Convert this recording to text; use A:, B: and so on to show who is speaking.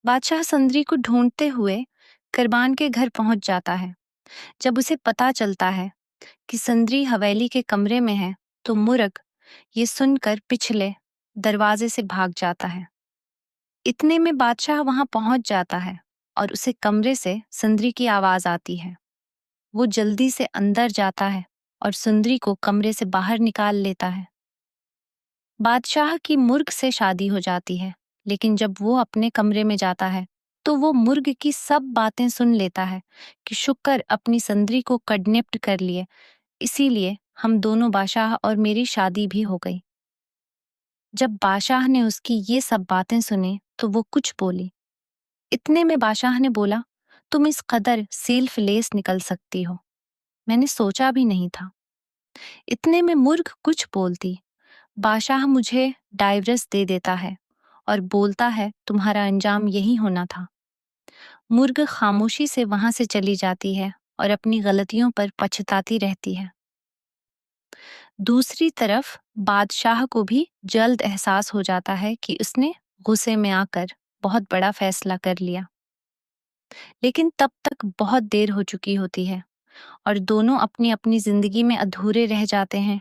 A: बादशाह संदरी को ढूंढते हुए करबान के घर पहुंच जाता है। जब उसे पता चलता है कि संदरी हवेली के कमरे में है, तो मुर्ग ये सुनकर पिछले दरवाजे से भाग जाता है। इतने में बादशाह वहां पहुंच जाता है और उसे कमरे से संदरी की आवाज आती है। वो जल्दी से अंदर जाता है और सुंदरी को कमरे से बाहर निकाल लेता है। बादशाह की मुर्ग से शादी हो जाती है, लेकिन जब वो अपने कमरे में जाता है तो वो मुर्ग की सब बातें सुन लेता है कि शुक्र अपनी संदरी को किडनैप कर लिए, इसीलिए हम दोनों बादशाह और मेरी शादी भी हो गई। जब बादशाह ने उसकी ये सब बातें सुनी तो वो कुछ बोली। इतने में बादशाह ने बोला, तुम इस कदर सेल्फलेस निकल सकती हो, मैंने सोचा भी नहीं था। इतने में मुर्ग कुछ बोलती। बादशाह मुझे डाइवोर्स दे देता है और बोलता है तुम्हारा अंजाम यही होना था। मुर्ग खामोशी से वहां से चली जाती है और अपनी गलतियों पर पछताती रहती है। दूसरी तरफ बादशाह को भी जल्द एहसास हो जाता है कि उसने गुस्से में आकर बहुत बड़ा फैसला कर लिया, लेकिन तब तक बहुत देर हो चुकी होती है और दोनों अपनी अपनी जिंदगी में अधूरे रह जाते हैं।